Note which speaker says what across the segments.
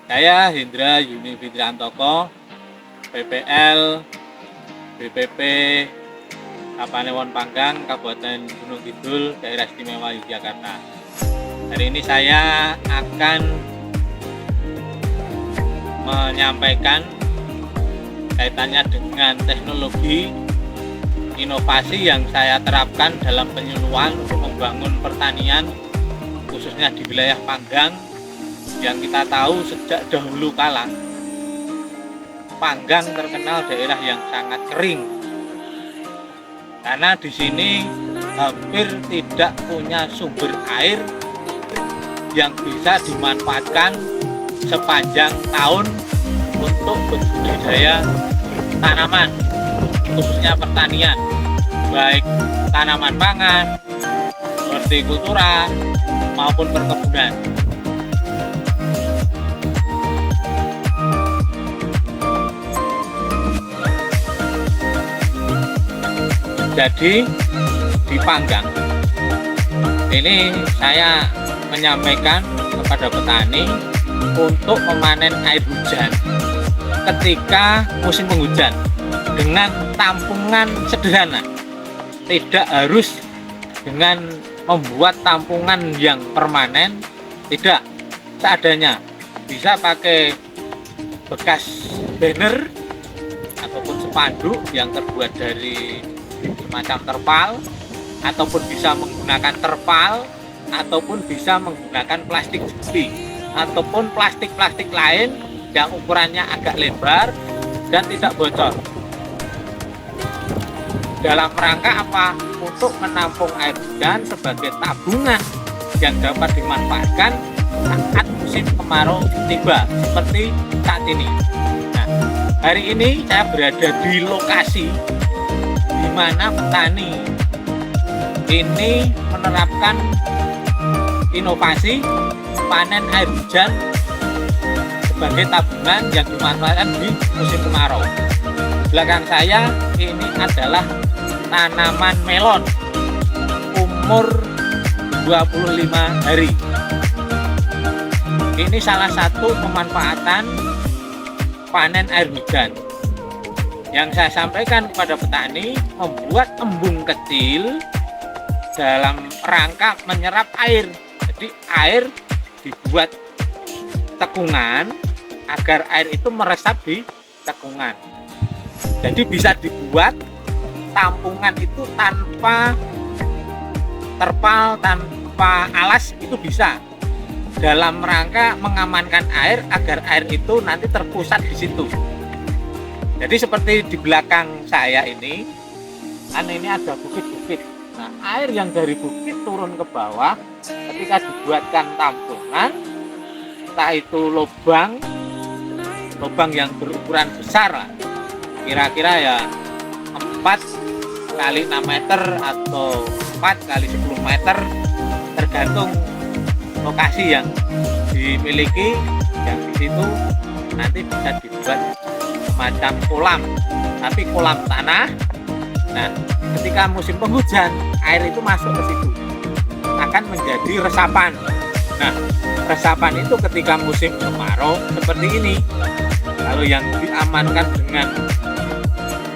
Speaker 1: Saya Hendra Yuni Fitriantoko, PPL BPP Kapanewon Panggang, Kabupaten Gunung Kidul, Daerah Istimewa Yogyakarta. Hari ini saya akan menyampaikan kaitannya dengan teknologi inovasi yang saya terapkan dalam penyuluhan untuk membangun pertanian khususnya di wilayah Panggang, yang kita tahu sejak dahulu kala Panggang terkenal daerah yang sangat kering karena di sini hampir tidak punya sumber air yang bisa dimanfaatkan sepanjang tahun untuk budidaya tanaman khususnya pertanian, baik tanaman pangan, hortikultura maupun perkebunan. Jadi di Panggang ini saya menyampaikan kepada petani untuk memanen air hujan ketika musim penghujan dengan tampungan sederhana, tidak harus dengan membuat tampungan yang permanen, tidak, seadanya. Bisa pakai bekas banner ataupun spanduk yang terbuat dari semacam terpal, ataupun bisa menggunakan terpal, ataupun bisa menggunakan plastik juicy, ataupun plastik-plastik lain yang ukurannya agak lebar dan tidak bocor. Dalam rangka apa? Untuk menampung air hujan sebagai tabungan yang dapat dimanfaatkan saat musim kemarau tiba, seperti saat ini. Nah, hari ini saya berada di lokasi di mana petani ini menerapkan inovasi panen air hujan sebagai tabungan yang dimanfaatkan di musim kemarau. Belakang saya ini adalah tanaman melon umur 25 hari. Ini salah satu pemanfaatan panen air hujan. Yang saya sampaikan kepada petani, membuat embung kecil dalam rangka menyerap air. Jadi air dibuat tekungan agar air itu meresap di tekungan. Jadi bisa dibuat tampungan itu tanpa terpal, tanpa alas, itu bisa, dalam rangka mengamankan air agar air itu nanti terpusat di situ. Jadi seperti di belakang saya ini, kan ini ada bukit-bukit. Nah, air yang dari bukit turun ke bawah, ketika dibuatkan tampungan, entah itu lubang yang berukuran besar lah, kira-kira ya 4 kali 6 meter atau 4 kali 10 meter, tergantung lokasi yang dimiliki. Yang di situ nanti bisa dibuat semacam kolam, tapi kolam tanah. Nah, ketika musim penghujan, air itu masuk ke situ, akan menjadi resapan. Nah, resapan itu ketika musim kemarau seperti ini, kalau yang diamankan dengan,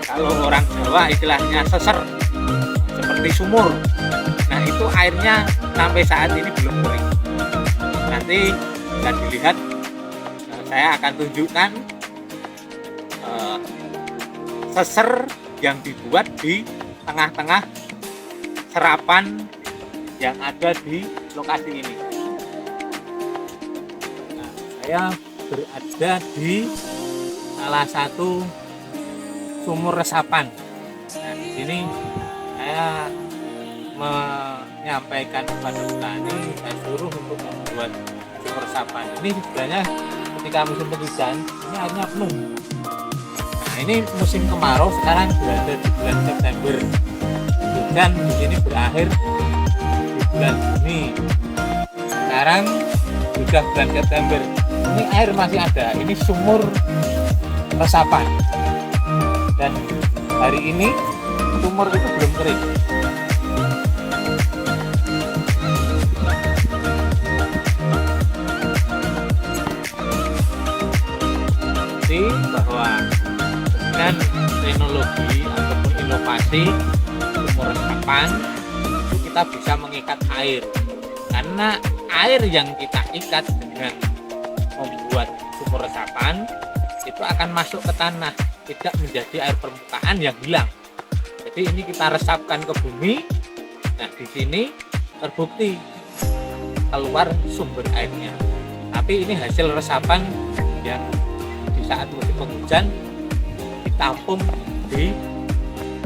Speaker 1: kalau orang Jawa istilahnya seser, seperti sumur. Nah, itu airnya sampai saat ini belum kering. Nanti bisa dilihat, saya akan tunjukkan seser yang dibuat di tengah-tengah serapan yang ada di lokasi ini. Nah, saya berada di salah satu sumur resapan. Nah, di sini saya menyampaikan kepada petani, saya suruh untuk membuat sumur resapan. Ini sebenarnya ketika musim penghujan ini airnya penuh. Nah, ini musim kemarau sekarang berada di bulan September. Hujan di sini berakhir di bulan Juni. Sekarang sudah bulan September. Ini air masih ada. Ini sumur resapan. Dan hari ini sumur itu belum kering. teknologi ataupun inovasi sumur resapan itu kita bisa mengikat air, karena air yang kita ikat dengan membuat sumur resapan itu akan masuk ke tanah, tidak menjadi air permukaan yang hilang. Jadi ini kita resapkan ke bumi. Nah, di sini terbukti keluar sumber airnya. Tapi ini hasil resapan yang di saat musim penghujan ditampung di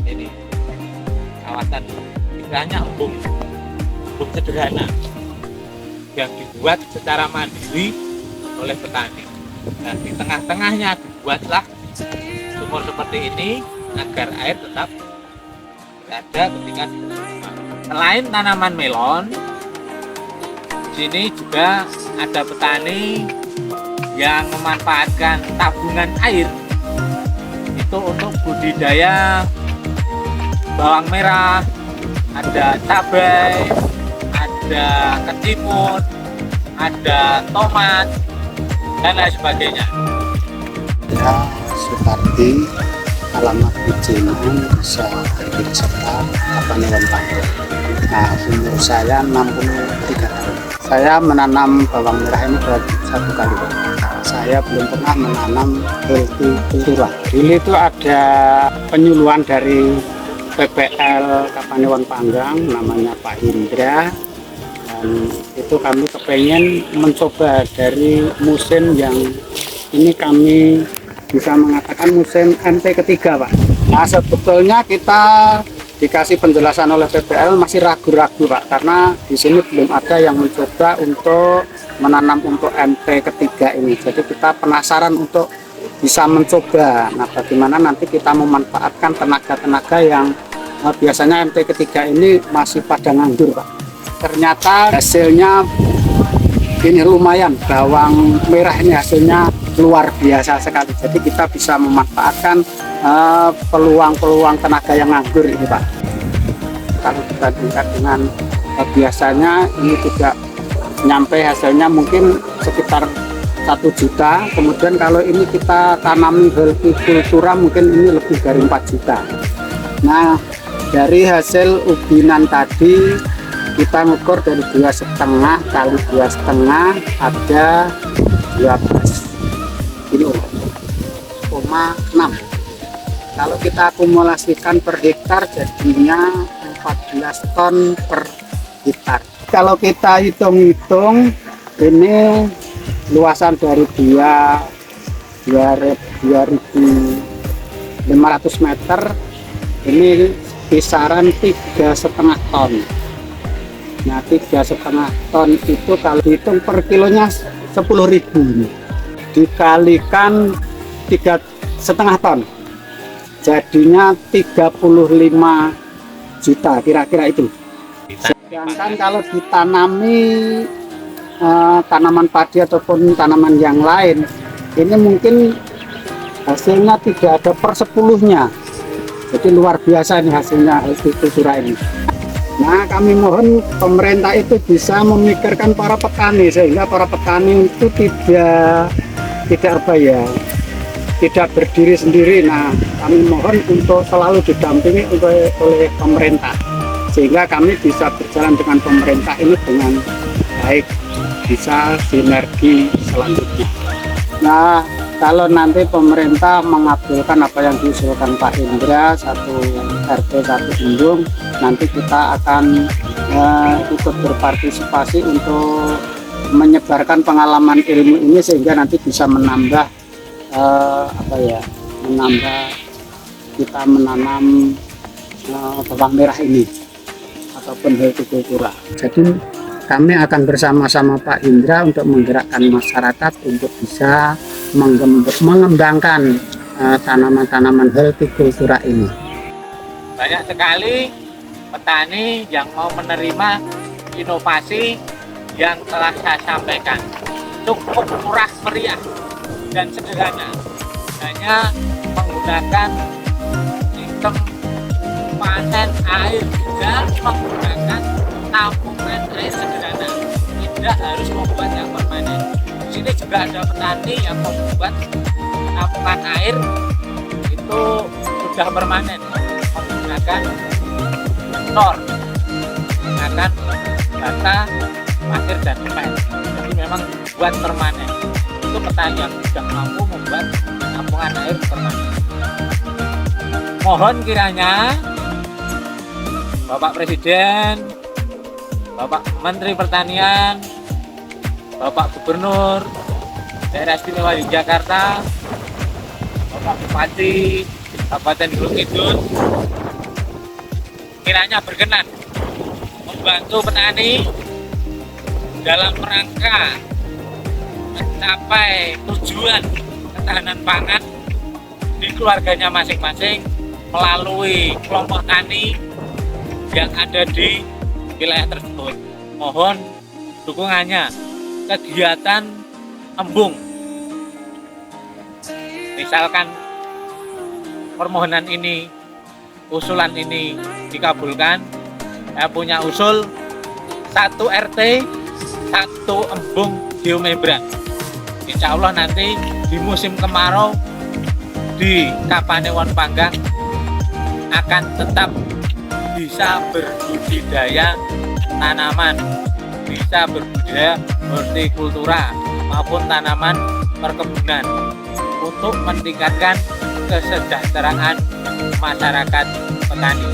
Speaker 1: ini kawasan, istilahnya embung sederhana yang dibuat secara mandiri oleh petani. Nah, di tengah-tengahnya dibuatlah sumur seperti ini agar air tetap ada ketika ditanam. Selain tanaman melon, di sini juga ada petani yang memanfaatkan tabungan air itu untuk budidaya bawang merah, ada cabai, ada ketimun, ada tomat, dan lain sebagainya.
Speaker 2: Ya, Supardi, alamat Bijinan, Desa Hadir Sekar, Kapanewon Panggung. Nah, umur saya 63 tahun. Saya menanam bawang merah ini baru 1 kali. Saya belum pernah menanam hortikultura. Dulu itu ada penyuluhan dari PPL Kapanewon Panggang, namanya Pak Indra. Dan itu kami kepengen mencoba dari musim yang ini kami bisa mengatakan musim MT ketiga, Pak. Nah, sebetulnya kita dikasih penjelasan oleh PPL masih ragu-ragu, Pak, karena di sini belum ada yang mencoba untuk menanam untuk MT ketiga ini. Jadi kita penasaran untuk bisa mencoba. Nah, bagaimana nanti kita memanfaatkan tenaga-tenaga yang biasanya MT ketiga ini masih pada nganggur, Pak. Ternyata hasilnya ini lumayan, bawang merah ini hasilnya luar biasa sekali. Jadi kita bisa memanfaatkan peluang-peluang tenaga yang nganggur ini, Pak. Kalau dibandingkan dengan biasanya ini tidak nyampe hasilnya mungkin sekitar 1 juta. Kemudian kalau ini kita tanami hortikultura mungkin ini lebih dari 4 juta. Nah, dari hasil ubinan tadi kita ngukur dari 2,5 kali 2,5 ada 12 ini 0,6. Kalau kita akumulasikan per hektar jadinya 14 ton per hektar. Kalau kita hitung-hitung ini luasan dari 2.500 meter ini kisaran 3,5 ton. Nah, 3,5 ton itu kalau dihitung per kilonya 10.000, dikalikan 3,5 ton jadinya 35 juta kira-kira itu. Sedangkan kalau ditanami tanaman padi ataupun tanaman yang lain ini mungkin hasilnya tidak ada per 10-nya. Jadi luar biasa ini hasilnya hortikultura ini. Nah, kami mohon pemerintah itu bisa memikirkan para petani sehingga para petani itu tidak tidak berdiri sendiri. Nah, kami mohon untuk selalu didampingi oleh pemerintah sehingga kami bisa berjalan dengan pemerintah ini dengan baik, bisa sinergi selanjutnya. Nah, kalau nanti pemerintah mengabulkan apa yang diusulkan Pak Indra, 1 RT 1 embung, nanti kita akan ikut berpartisipasi untuk menyebarkan pengalaman ilmu ini sehingga nanti bisa menambah menambah kita menanam bawang merah ini ataupun hortikultura. Jadi kami akan bersama-sama Pak Indra untuk menggerakkan masyarakat untuk bisa mengembangkan tanaman-tanaman hortikultura ini.
Speaker 1: Banyak sekali petani yang mau menerima inovasi yang telah saya sampaikan. Cukup murah meriah dan sederhana, hanya menggunakan sistem panen air dan menggunakan tabungan air sederhana, tidak harus membuat yang permanen. Di sini juga ada petani yang membuat tabungan air itu sudah permanen menggunakan NOR, menggunakan bata, pasir dan semen. Jadi memang buat permanen. Itu petani yang sudah mampu membuat penampungan air permanen. Mohon kiranya Bapak Presiden, Bapak Menteri Pertanian, Bapak Gubernur Daerah Istimewa Yogyakarta, Bapak Bupati Kabupaten Gunung Kidul kiranya berkenan membantu petani dalam rangka mencapai tujuan ketahanan pangan di keluarganya masing-masing melalui kelompok tani yang ada di wilayah tersebut. Mohon dukungannya kegiatan embung. Misalkan permohonan ini, usulan ini dikabulkan, saya punya usul 1 RT 1 embung geomembran. Insya Allah nanti di musim kemarau di Kapanewon Panggang akan tetap bisa berbudidaya tanaman, bisa berbudidaya hortikultura maupun tanaman perkebunan untuk meningkatkan kesejahteraan masyarakat petani.